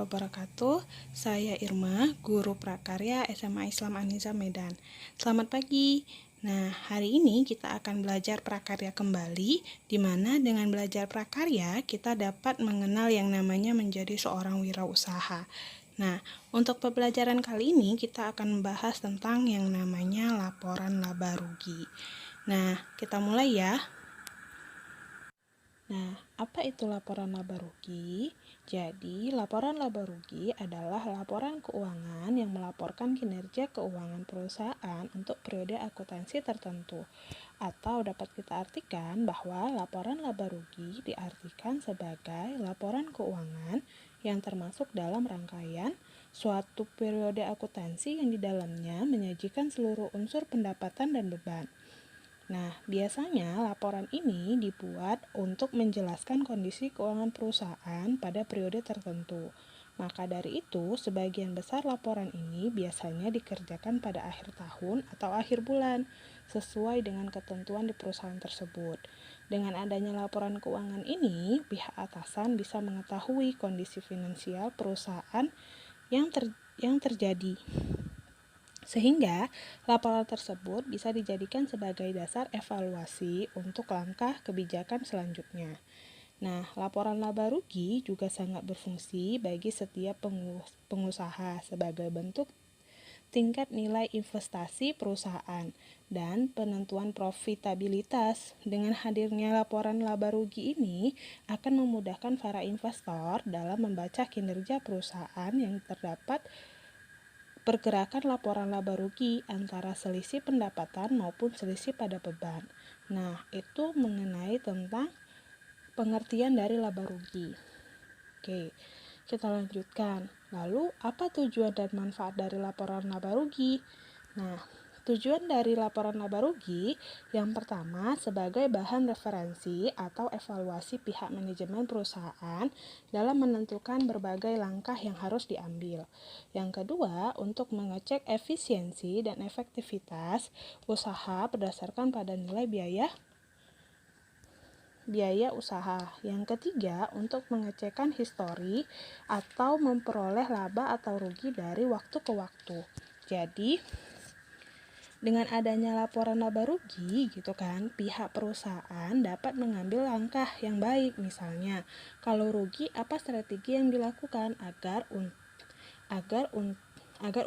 wabarakatuh. Saya Irma, guru prakarya SMA Islam An-Nizam Medan. Selamat pagi. Nah, hari ini kita akan belajar prakarya kembali, di mana dengan belajar prakarya kita dapat mengenal yang namanya menjadi seorang wirausaha. Nah, untuk pembelajaran kali ini kita akan membahas tentang yang namanya laporan laba rugi. Nah, kita mulai ya. Nah, apa itu laporan laba rugi? Jadi, laporan laba rugi adalah laporan keuangan yang melaporkan kinerja keuangan perusahaan untuk periode akuntansi tertentu. Atau dapat kita artikan bahwa laporan laba rugi diartikan sebagai laporan keuangan yang termasuk dalam rangkaian suatu periode akuntansi yang di dalamnya menyajikan seluruh unsur pendapatan dan beban. Nah, biasanya laporan ini dibuat untuk menjelaskan kondisi keuangan perusahaan pada periode tertentu. Maka dari itu, sebagian besar laporan ini biasanya dikerjakan pada akhir tahun atau akhir bulan, sesuai dengan ketentuan di perusahaan tersebut. Dengan adanya laporan keuangan ini, pihak atasan bisa mengetahui kondisi finansial perusahaan yang terjadi. Sehingga, laporan tersebut bisa dijadikan sebagai dasar evaluasi untuk langkah kebijakan selanjutnya. Nah, laporan laba rugi juga sangat berfungsi bagi setiap pengusaha sebagai bentuk tingkat nilai investasi perusahaan dan penentuan profitabilitas. Dengan hadirnya laporan laba rugi ini akan memudahkan para investor dalam membaca kinerja perusahaan yang terdapat pergerakan laporan laba rugi antara selisih pendapatan maupun selisih pada beban. Nah, itu mengenai tentang pengertian dari laba rugi. Oke, kita lanjutkan. Lalu, apa tujuan dan manfaat dari laporan laba rugi? Nah, tujuan dari laporan laba rugi yang pertama sebagai bahan referensi atau evaluasi pihak manajemen perusahaan dalam menentukan berbagai langkah yang harus diambil. Yang kedua, untuk mengecek efisiensi dan efektivitas usaha berdasarkan pada nilai biaya usaha. Yang ketiga, untuk mengecekkan histori atau memperoleh laba atau rugi dari waktu ke waktu. Jadi, dengan adanya laporan laba rugi gitu kan, pihak perusahaan dapat mengambil langkah yang baik. Misalnya, kalau rugi apa strategi yang dilakukan agar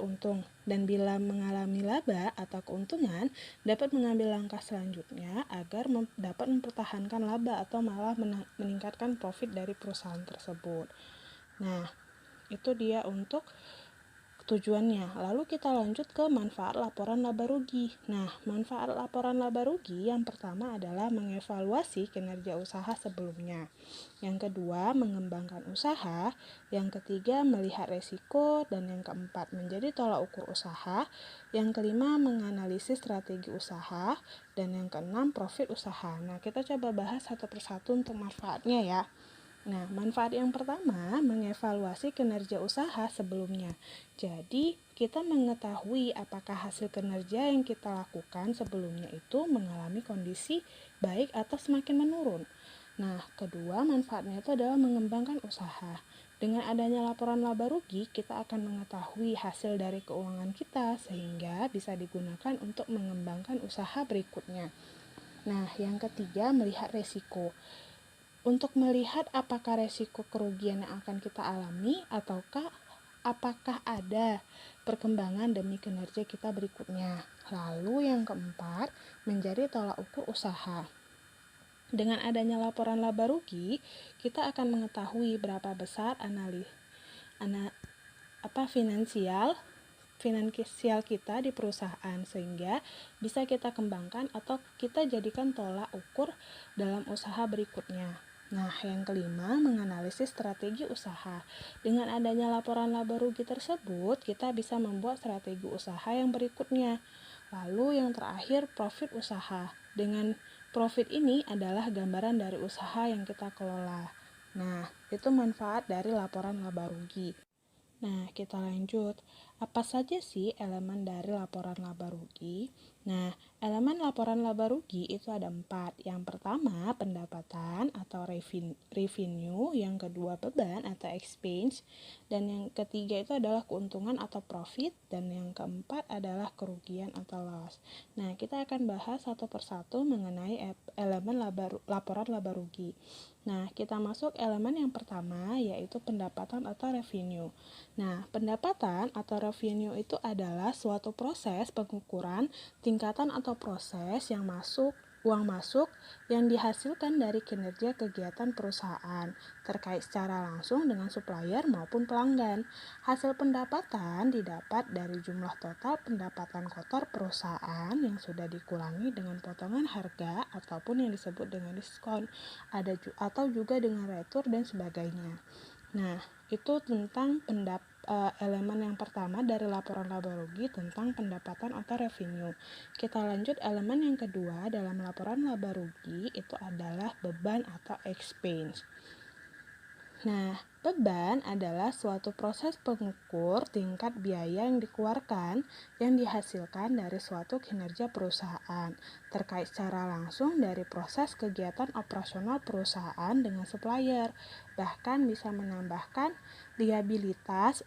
untung, dan bila mengalami laba atau keuntungan dapat mengambil langkah selanjutnya agar dapat mempertahankan laba atau malah meningkatkan profit dari perusahaan tersebut. Nah, itu dia untuk tujuannya. Lalu kita lanjut ke manfaat laporan laba rugi. Nah, manfaat laporan laba rugi yang pertama adalah mengevaluasi kinerja usaha sebelumnya. Yang kedua, mengembangkan usaha. Yang ketiga, melihat resiko. Dan yang keempat, menjadi tolak ukur usaha. Yang kelima, menganalisis strategi usaha. Dan yang keenam, profit usaha. Nah, kita coba bahas satu persatu untuk manfaatnya ya. Nah, manfaat yang pertama, mengevaluasi kinerja usaha sebelumnya. Jadi, kita mengetahui apakah hasil kinerja yang kita lakukan sebelumnya itu mengalami kondisi baik atau semakin menurun. Nah, kedua, manfaatnya itu adalah mengembangkan usaha. Dengan adanya laporan laba rugi, kita akan mengetahui hasil dari keuangan kita sehingga bisa digunakan untuk mengembangkan usaha berikutnya. Nah, yang ketiga, melihat resiko. Untuk melihat apakah resiko kerugian yang akan kita alami ataukah apakah ada perkembangan demi kinerja kita berikutnya. Lalu yang keempat, menjadi tolak ukur usaha. Dengan adanya laporan laba rugi, kita akan mengetahui berapa besar finansial kita di perusahaan sehingga bisa kita kembangkan atau kita jadikan tolak ukur dalam usaha berikutnya. Nah, yang kelima, menganalisis strategi usaha. Dengan adanya laporan laba rugi tersebut, kita bisa membuat strategi usaha yang berikutnya. Lalu yang terakhir, profit usaha. Dengan profit ini adalah gambaran dari usaha yang kita kelola. Nah, itu manfaat dari laporan laba rugi. Nah, kita lanjut. Apa saja sih elemen dari laporan laba rugi? Nah, elemen laporan laba rugi itu ada 4. Yang pertama, pendapatan atau revenue. Yang kedua, beban atau expense. Dan yang ketiga itu adalah keuntungan atau profit. Dan yang keempat adalah kerugian atau loss. Nah, kita akan bahas satu persatu mengenai elemen laporan laba rugi. Nah, kita masuk elemen yang pertama, yaitu pendapatan atau revenue. Nah, pendapatan atau revenue itu adalah suatu proses pengukuran tingkatan atau proses uang masuk yang dihasilkan dari kinerja kegiatan perusahaan terkait secara langsung dengan supplier maupun pelanggan. Hasil pendapatan didapat dari jumlah total pendapatan kotor perusahaan yang sudah dikurangi dengan potongan harga ataupun yang disebut dengan diskon, atau juga dengan retur dan sebagainya. Nah, itu tentang elemen yang pertama dari laporan laba rugi tentang pendapatan atau revenue. Kita lanjut elemen yang kedua dalam laporan laba rugi, itu adalah beban atau expense. Nah, beban adalah suatu proses pengukur tingkat biaya yang dikeluarkan yang dihasilkan dari suatu kinerja perusahaan terkait secara langsung dari proses kegiatan operasional perusahaan dengan supplier, bahkan bisa menambahkan liabilitas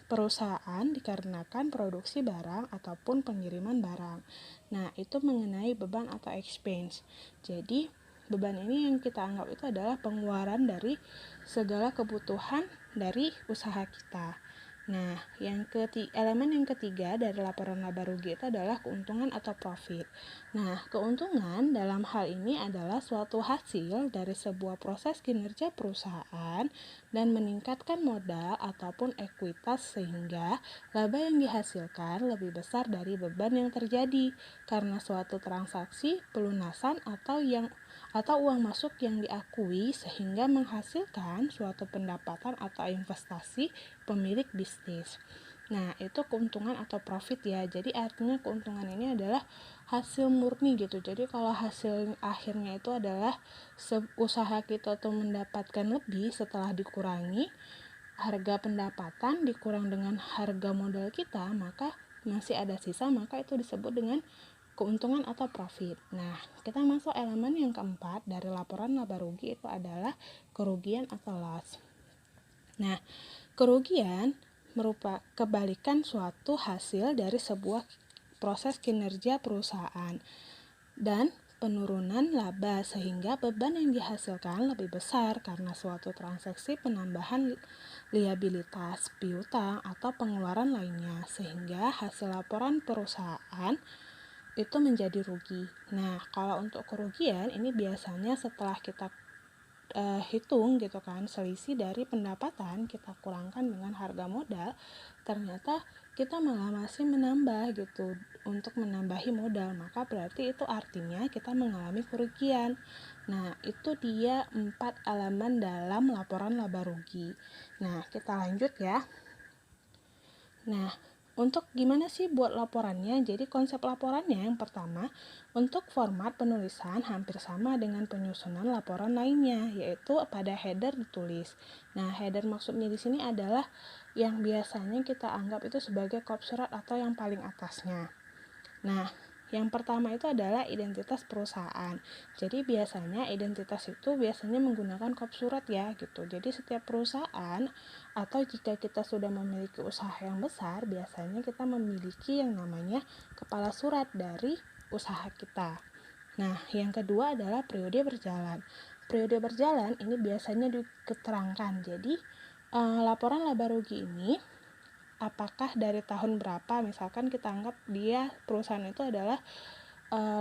perusahaan dikarenakan produksi barang ataupun pengiriman barang. Nah, itu mengenai beban atau expense. Jadi, beban ini yang kita anggap itu adalah pengeluaran dari segala kebutuhan dari usaha kita. Nah, elemen yang ketiga dari laporan laba rugi itu adalah keuntungan atau profit. Nah, keuntungan dalam hal ini adalah suatu hasil dari sebuah proses kinerja perusahaan dan meningkatkan modal ataupun ekuitas sehingga laba yang dihasilkan lebih besar dari beban yang terjadi karena suatu transaksi pelunasan atau uang masuk yang diakui sehingga menghasilkan suatu pendapatan atau investasi pemilik bisnis. Nah, itu keuntungan atau profit ya. Jadi artinya keuntungan ini adalah hasil murni gitu. Jadi kalau hasil akhirnya itu adalah usaha kita tuh mendapatkan lebih setelah dikurangi harga pendapatan dikurang dengan harga modal kita, maka masih ada sisa, maka itu disebut dengan keuntungan atau profit. Nah, kita masuk elemen yang keempat dari laporan laba rugi itu adalah kerugian atau loss. Nah, kerugian merupakan kebalikan suatu hasil dari sebuah proses kinerja perusahaan dan penurunan laba sehingga beban yang dihasilkan lebih besar karena suatu transaksi penambahan liabilitas, piutang, atau pengeluaran lainnya sehingga hasil laporan perusahaan itu menjadi rugi. Nah, kalau untuk kerugian ini biasanya setelah kita hitung gitu kan, selisih dari pendapatan kita kurangkan dengan harga modal, ternyata kita malah masih menambah gitu untuk menambahi modal, maka berarti itu artinya kita mengalami kerugian. Nah, itu dia 4 elemen dalam laporan laba rugi. Nah, kita lanjut ya. Nah, untuk gimana sih buat laporannya? Jadi konsep laporannya yang pertama, untuk format penulisan hampir sama dengan penyusunan laporan lainnya, yaitu pada header ditulis. Nah, header maksudnya di sini adalah yang biasanya kita anggap itu sebagai kop surat atau yang paling atasnya. Nah, yang pertama itu adalah identitas perusahaan. Jadi biasanya identitas itu biasanya menggunakan kop surat ya gitu. Jadi setiap perusahaan atau jika kita sudah memiliki usaha yang besar, biasanya kita memiliki yang namanya kepala surat dari usaha kita. Nah, yang kedua adalah periode berjalan. Periode berjalan ini biasanya diketerangkan. Jadi laporan laba rugi ini apakah dari tahun berapa, misalkan kita anggap dia perusahaan itu adalah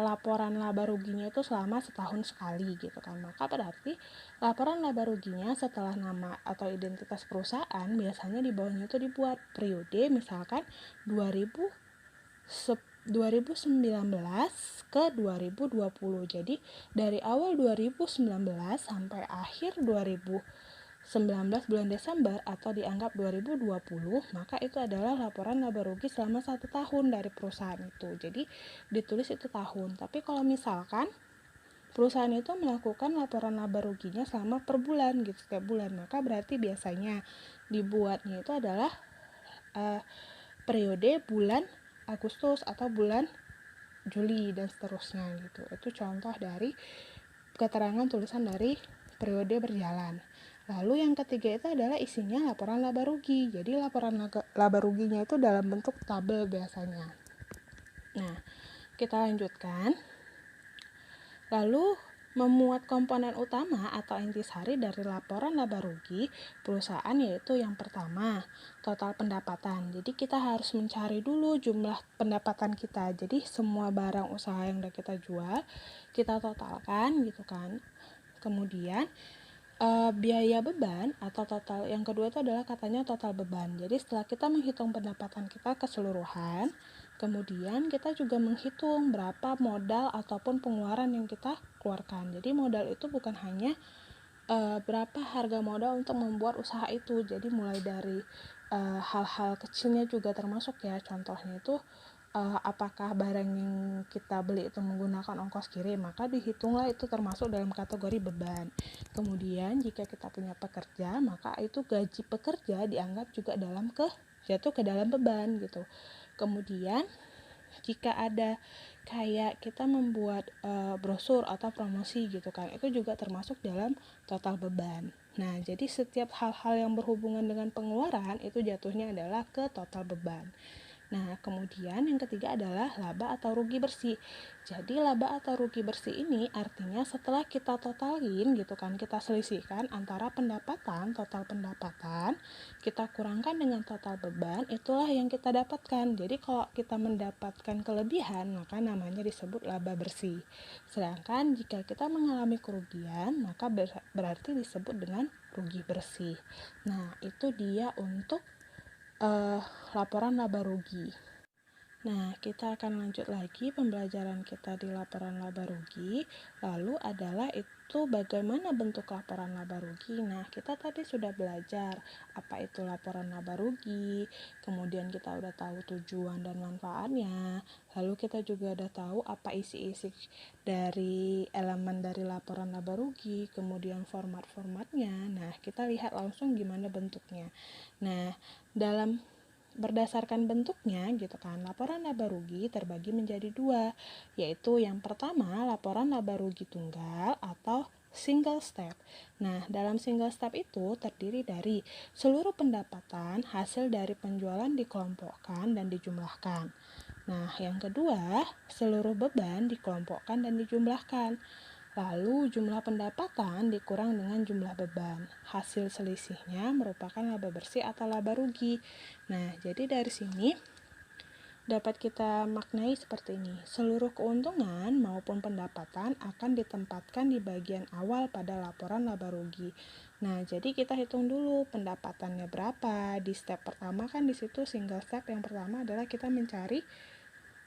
laporan laba ruginya itu selama setahun sekali gitu kan, maka berarti laporan laba ruginya setelah nama atau identitas perusahaan biasanya di bawahnya itu dibuat periode misalkan 2019 ke 2020. Jadi dari awal 2019 sampai akhir 2019 bulan Desember atau dianggap 2020, maka itu adalah laporan laba rugi selama 1 tahun dari perusahaan itu. Jadi ditulis itu tahun. Tapi kalau misalkan perusahaan itu melakukan laporan laba ruginya selama per bulan gitu, setiap bulan, maka berarti biasanya dibuatnya itu adalah periode bulan Agustus atau bulan Juli dan seterusnya gitu. Itu contoh dari keterangan tulisan dari periode berjalan. Lalu yang ketiga itu adalah isinya laporan laba rugi. Jadi laporan laba ruginya itu dalam bentuk tabel biasanya. Nah, kita lanjutkan. Lalu memuat komponen utama atau intisari dari laporan laba rugi perusahaan, yaitu yang pertama, total pendapatan. Jadi kita harus mencari dulu jumlah pendapatan kita. Jadi semua barang usaha yang udah kita jual, kita totalkan gitu kan. Kemudian biaya beban atau total, yang kedua itu adalah katanya total beban. Jadi setelah kita menghitung pendapatan kita keseluruhan, kemudian kita juga menghitung berapa modal ataupun pengeluaran yang kita keluarkan. Jadi modal itu bukan hanya berapa harga modal untuk membuat usaha itu. Jadi mulai dari hal-hal kecilnya juga termasuk ya. Contohnya itu apakah barang yang kita beli itu menggunakan ongkos kirim, maka dihitunglah itu termasuk dalam kategori beban. Kemudian jika kita punya pekerja, maka itu gaji pekerja dianggap juga jatuh ke dalam beban gitu. Kemudian jika ada kayak kita membuat brosur atau promosi gitu kan, itu juga termasuk dalam total beban. Nah, jadi setiap hal-hal yang berhubungan dengan pengeluaran itu jatuhnya adalah ke total beban. Nah, kemudian yang ketiga adalah laba atau rugi bersih. Jadi laba atau rugi bersih ini artinya setelah kita totalin gitu kan, kita selisihkan antara total pendapatan, kita kurangkan dengan total beban, itulah yang kita dapatkan. Jadi kalau kita mendapatkan kelebihan, maka namanya disebut laba bersih. Sedangkan jika kita mengalami kerugian, maka berarti disebut dengan rugi bersih. Nah, itu dia untuk laporan laba rugi. Nah, kita akan lanjut lagi pembelajaran kita di laporan laba rugi. Lalu adalah itu bagaimana bentuk laporan laba rugi. Nah, kita tadi sudah belajar apa itu laporan laba rugi, kemudian kita udah tahu tujuan dan manfaatnya. Lalu kita juga udah tahu apa isi-isi dari elemen dari laporan laba rugi, kemudian format-formatnya. Nah, kita lihat langsung gimana bentuknya. Nah, berdasarkan bentuknya gitu kan, laporan laba rugi terbagi menjadi dua, yaitu yang pertama laporan laba rugi tunggal atau single step. Nah, dalam single step itu terdiri dari seluruh pendapatan hasil dari penjualan dikelompokkan dan dijumlahkan. Nah, yang kedua, seluruh beban dikelompokkan dan dijumlahkan. Lalu jumlah pendapatan dikurang dengan jumlah beban. Hasil selisihnya merupakan laba bersih atau laba rugi. Nah, jadi dari sini dapat kita maknai seperti ini. Seluruh keuntungan maupun pendapatan akan ditempatkan di bagian awal pada laporan laba rugi. Nah, jadi kita hitung dulu pendapatannya berapa. Di step pertama kan di situ single step yang pertama adalah kita mencari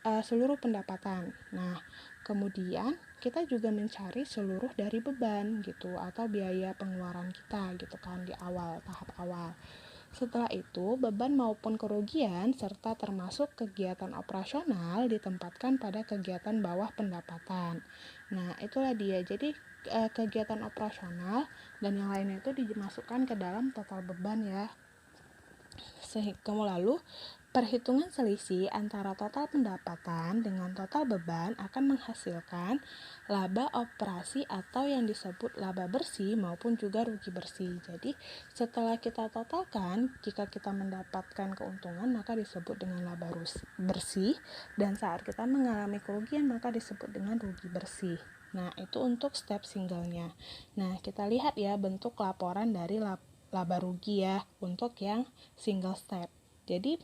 seluruh pendapatan. Nah, kemudian kita juga mencari seluruh dari beban gitu atau biaya pengeluaran kita gitu kan di awal, tahap awal. Setelah itu, beban maupun kerugian serta termasuk kegiatan operasional ditempatkan pada kegiatan bawah pendapatan. Nah, itulah dia. Jadi kegiatan operasional dan yang lainnya itu dimasukkan ke dalam total beban ya. Lalu perhitungan selisih antara total pendapatan dengan total beban akan menghasilkan laba operasi atau yang disebut laba bersih maupun juga rugi bersih. Jadi setelah kita totalkan, jika kita mendapatkan keuntungan maka disebut dengan laba bersih, dan saat kita mengalami kerugian maka disebut dengan rugi bersih. Nah, itu untuk step singlenya. Nah, kita lihat ya bentuk laporan dari laba rugi ya untuk yang single step. Jadi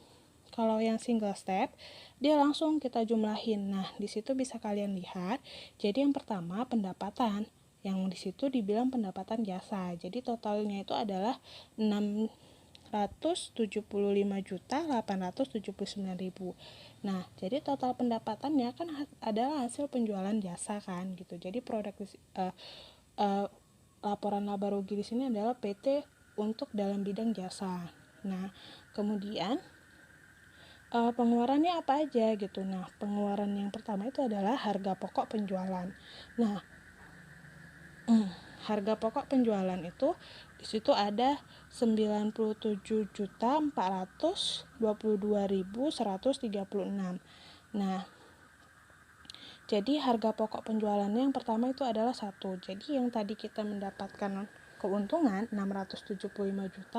kalau yang single step, dia langsung kita jumlahin. Nah, di situ bisa kalian lihat. Jadi yang pertama pendapatan, yang di situ dibilang pendapatan jasa. Jadi totalnya itu adalah 675.879.000. Nah, jadi total pendapatannya kan adalah hasil penjualan jasa kan gitu. Jadi produk laporan laba rugi di sini adalah PT untuk dalam bidang jasa. Nah, kemudian pengeluarannya apa aja gitu. Nah, pengeluaran yang pertama itu adalah harga pokok penjualan. Nah, harga pokok penjualan itu di situ ada 97.422.136. Nah, Jadi harga pokok penjualannya yang pertama itu adalah 1. Jadi yang tadi kita mendapatkan keuntungan 675.879.000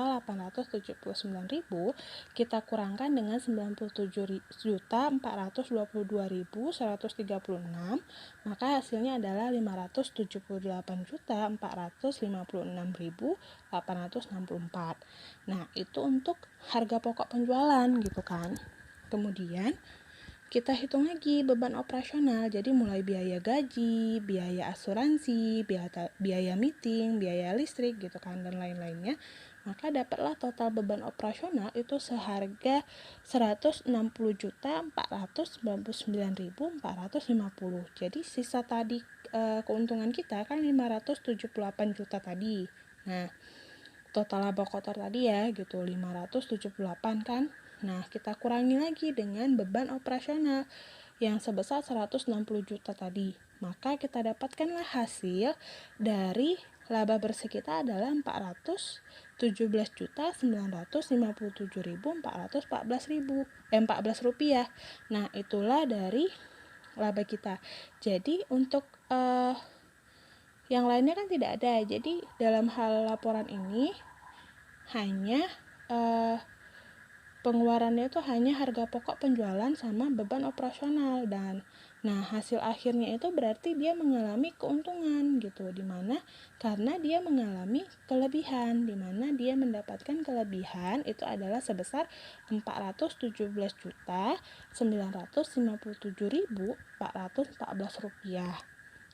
kita kurangkan dengan 97.422.136, maka hasilnya adalah 578.456.864. Nah, itu untuk harga pokok penjualan gitu kan. Kemudian kita hitung lagi beban operasional, jadi mulai biaya gaji, biaya asuransi, biaya meeting, biaya listrik gitu kan, dan lain-lainnya. Maka dapatlah total beban operasional itu seharga 160.499.450. Jadi sisa tadi keuntungan kita kan 578 juta tadi. Nah, total laba kotor tadi ya gitu 578 kan. Nah, kita kurangi lagi dengan beban operasional yang sebesar 160 juta tadi. Maka kita dapatkanlah hasil dari laba bersih kita adalah 417.957.414 rupiah. Nah, itulah dari laba kita. Jadi untuk yang lainnya kan tidak ada. Jadi dalam hal laporan ini hanya pengeluarannya itu hanya harga pokok penjualan sama beban operasional, dan nah hasil akhirnya itu berarti dia mengalami keuntungan gitu, dimana karena dia mengalami kelebihan, dimana dia mendapatkan kelebihan itu adalah sebesar 417.957.414 rupiah.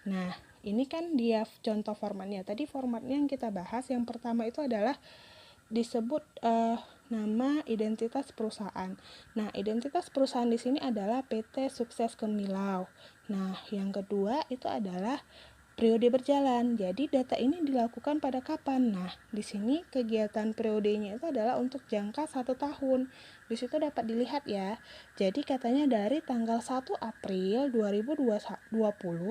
Nah, ini kan dia contoh formatnya. Tadi formatnya yang kita bahas yang pertama itu adalah disebut nama identitas perusahaan. Nah, identitas perusahaan di sini adalah PT Sukses Gemilau. Nah, yang kedua itu adalah periode berjalan. Jadi data ini dilakukan pada kapan? Nah, di sini kegiatan periodenya itu adalah untuk jangka 1 tahun. Di situ dapat dilihat ya. Jadi katanya dari tanggal 1 April 2020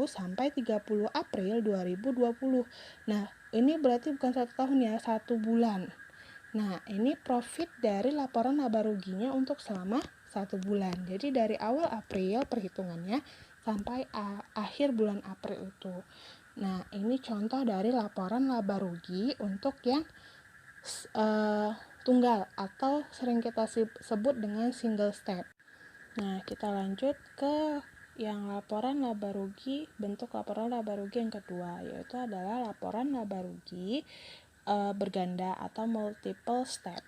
sampai 30 April 2020. Nah, ini berarti bukan 1 tahun ya, 1 bulan. Nah, ini profit dari laporan laba ruginya untuk selama 1 bulan. Jadi dari awal April perhitungannya sampai akhir bulan April itu. Nah, ini contoh dari laporan laba rugi untuk yang tunggal atau sering kita sebut dengan single step. Nah, kita lanjut ke yang laporan laba rugi, bentuk laporan laba rugi yang kedua, yaitu adalah laporan laba rugi berganda atau multiple step.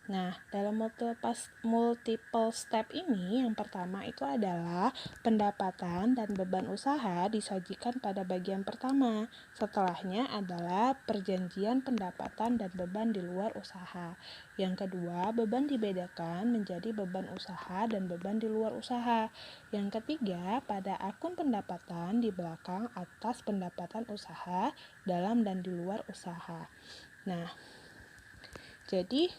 Nah, dalam multiple step ini yang pertama itu adalah pendapatan dan beban usaha disajikan pada bagian pertama. Setelahnya adalah perjanjian pendapatan dan beban di luar usaha. Yang kedua, beban dibedakan menjadi beban usaha dan beban di luar usaha. Yang ketiga, pada akun pendapatan di belakang atas pendapatan usaha, dalam dan di luar usaha. Nah, jadi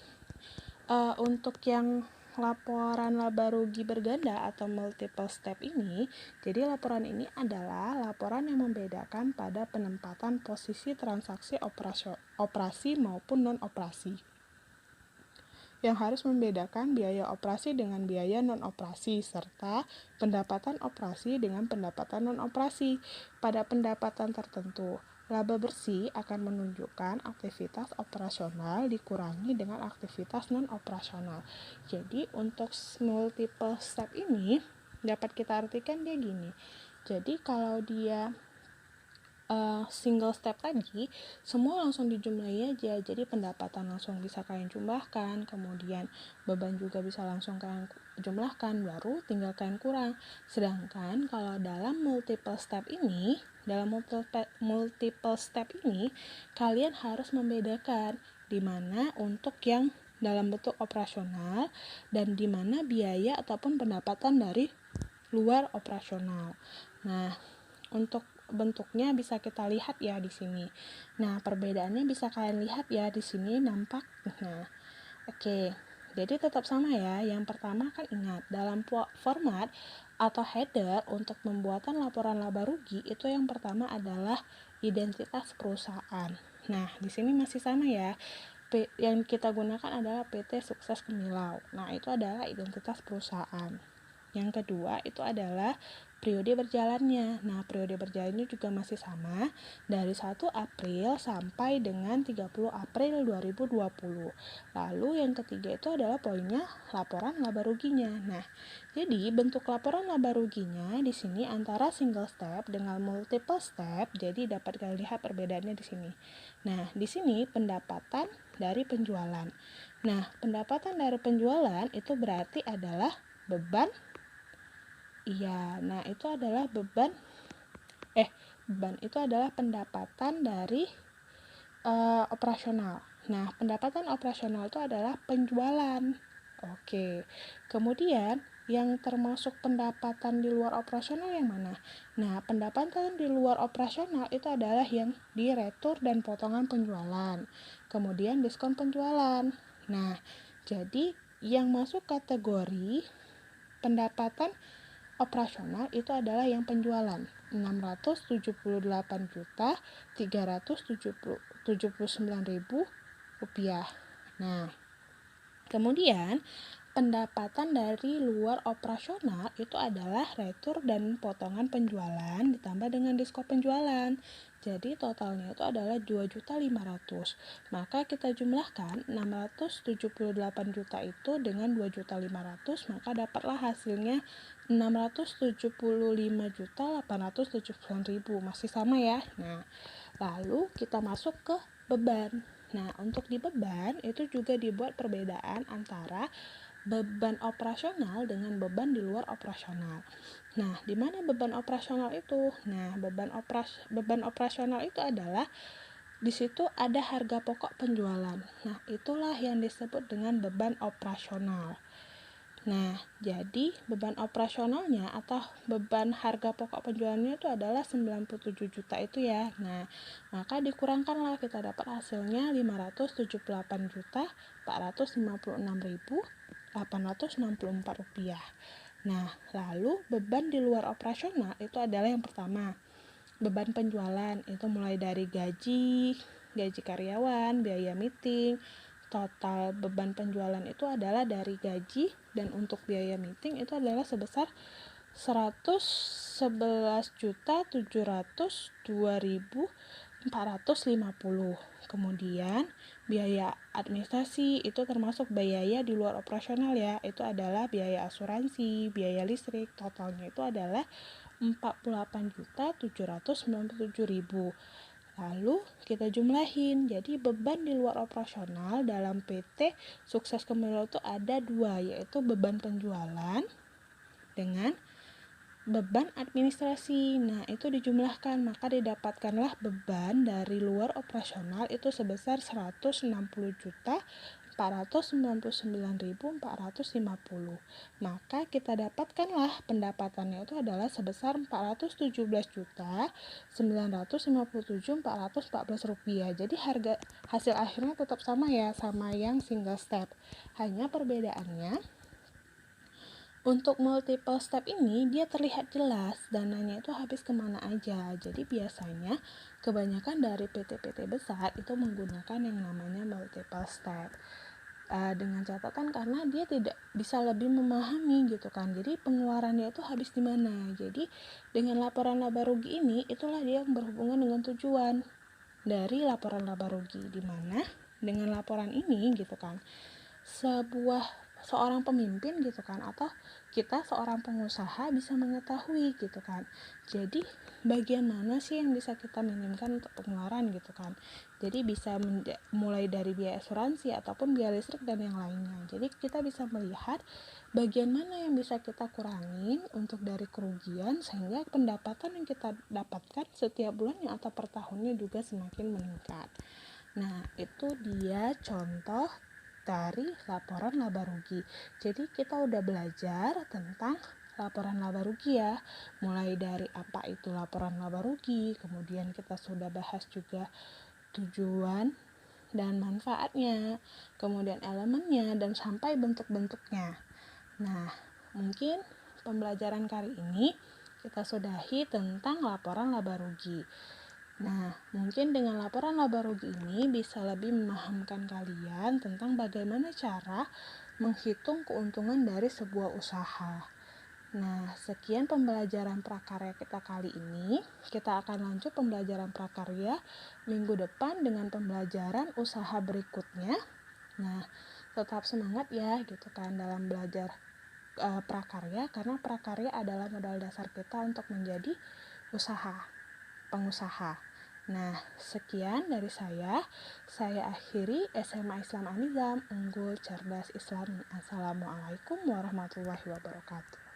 untuk yang laporan laba rugi berganda atau multiple step ini, jadi laporan ini adalah laporan yang membedakan pada penempatan posisi transaksi operasi maupun non-operasi, yang harus membedakan biaya operasi dengan biaya non-operasi, serta pendapatan operasi dengan pendapatan non-operasi. Pada pendapatan tertentu, laba bersih akan menunjukkan aktivitas operasional dikurangi dengan aktivitas non-operasional. Jadi untuk multiple step ini dapat kita artikan dia gini. Jadi kalau dia single step tadi, semua langsung dijumlahi aja. Jadi pendapatan langsung bisa kalian jumlahkan, kemudian beban juga bisa langsung kalian jumlahkan, baru tinggal kalian kurang. Sedangkan kalau dalam multiple step ini, kalian harus membedakan di mana untuk yang dalam bentuk operasional dan di mana biaya ataupun pendapatan dari luar operasional. Nah, untuk bentuknya bisa kita lihat ya di sini. Nah, perbedaannya bisa kalian lihat ya di sini nampak. Nah, oke. Jadi tetap sama ya. Yang pertama kan ingat, dalam format atau header untuk pembuatan laporan laba rugi itu yang pertama adalah identitas perusahaan. Nah, di sini masih sama ya. Yang kita gunakan adalah PT Sukses Gemilau. Nah, itu adalah identitas perusahaan. Yang kedua itu adalah periode berjalannya. Nah, periode berjalannya juga masih sama dari 1 April sampai dengan 30 April 2020. Lalu yang ketiga itu adalah poinnya laporan laba ruginya. Nah, jadi bentuk laporan laba ruginya di sini antara single step dengan multiple step. Jadi dapat kalian lihat perbedaannya di sini. Nah, di sini pendapatan dari penjualan. Nah, pendapatan dari penjualan itu berarti adalah beban. Iya, nah itu adalah beban itu adalah pendapatan dari operasional. Nah, pendapatan operasional itu adalah penjualan. Oke. Kemudian yang termasuk pendapatan di luar operasional yang mana? Nah, pendapatan di luar operasional itu adalah yang di retur dan potongan penjualan. Kemudian diskon penjualan. Nah, jadi yang masuk kategori pendapatan operasional itu adalah yang penjualan 678.379.000 rupiah. Nah, kemudian pendapatan dari luar operasional itu adalah retur dan potongan penjualan ditambah dengan diskon penjualan. Jadi totalnya itu adalah 2.500.000. Maka kita jumlahkan 678 juta itu dengan 2.500.000, maka dapatlah hasilnya 675.879.000. Masih sama ya. Nah, lalu kita masuk ke beban. Nah, untuk di beban itu juga dibuat perbedaan antara beban operasional dengan beban di luar operasional. Nah, di mana beban operasional itu? Nah, beban operasional itu adalah di situ ada harga pokok penjualan. Nah, itulah yang disebut dengan beban operasional. Nah, jadi beban operasionalnya atau beban harga pokok penjualannya itu adalah 97 juta itu ya. Nah, maka dikurangkanlah, kita dapat hasilnya 578.456.864 rupiah. Nah, lalu beban di luar operasional itu adalah yang pertama, beban penjualan itu mulai dari gaji karyawan, biaya meeting. Total beban penjualan itu adalah dari gaji dan untuk biaya meeting itu adalah sebesar 111.702.450. Kemudian biaya administrasi itu termasuk biaya di luar operasional ya, itu adalah biaya asuransi, biaya listrik. Totalnya itu adalah 48.797.000. Lalu kita jumlahin, jadi beban di luar operasional dalam PT Sukses Kemilau itu ada dua, yaitu beban penjualan dengan beban administrasi. Nah, itu dijumlahkan, maka didapatkanlah beban dari luar operasional itu sebesar 160.499.450. Maka kita dapatkanlah pendapatannya itu adalah sebesar 417.957.414 rupiah. Jadi hasil akhirnya tetap sama ya, sama yang single step. Hanya perbedaannya untuk multiple step ini dia terlihat jelas dananya itu habis kemana aja. Jadi biasanya kebanyakan dari PT-PT besar itu menggunakan yang namanya multiple step. Dengan catatan karena dia tidak bisa lebih memahami gitu kan. Jadi pengeluarannya itu habis di mana. Jadi dengan laporan laba rugi ini itulah dia yang berhubungan dengan tujuan dari laporan laba rugi, di mana dengan laporan ini gitu kan seorang pemimpin gitu kan atau kita seorang pengusaha bisa mengetahui gitu kan. Jadi bagian mana sih yang bisa kita minimkan untuk pengeluaran gitu kan. Jadi bisa mulai dari biaya asuransi ataupun biaya listrik dan yang lainnya. Jadi kita bisa melihat bagian mana yang bisa kita kurangin untuk dari kerugian sehingga pendapatan yang kita dapatkan setiap bulannya atau per tahunnya juga semakin meningkat. Nah, itu dia contoh dari laporan laba rugi. Jadi kita udah belajar tentang laporan laba rugi ya, mulai dari apa itu laporan laba rugi, kemudian kita sudah bahas juga tujuan dan manfaatnya, kemudian elemennya dan sampai bentuk-bentuknya. Nah, mungkin pembelajaran kali ini kita sudahi tentang laporan laba rugi. Nah, mungkin dengan laporan laba rugi ini bisa lebih memahamkan kalian tentang bagaimana cara menghitung keuntungan dari sebuah usaha. Nah, sekian pembelajaran prakarya kita kali ini. Kita akan lanjut pembelajaran prakarya minggu depan dengan pembelajaran usaha berikutnya. Nah, tetap semangat ya gitu kan dalam belajar prakarya, karena prakarya adalah modal dasar kita untuk menjadi pengusaha. Nah, sekian dari saya. Saya akhiri. SMA Islam Anizam, unggul, cerdas, Islam. Assalamualaikum warahmatullahi wabarakatuh.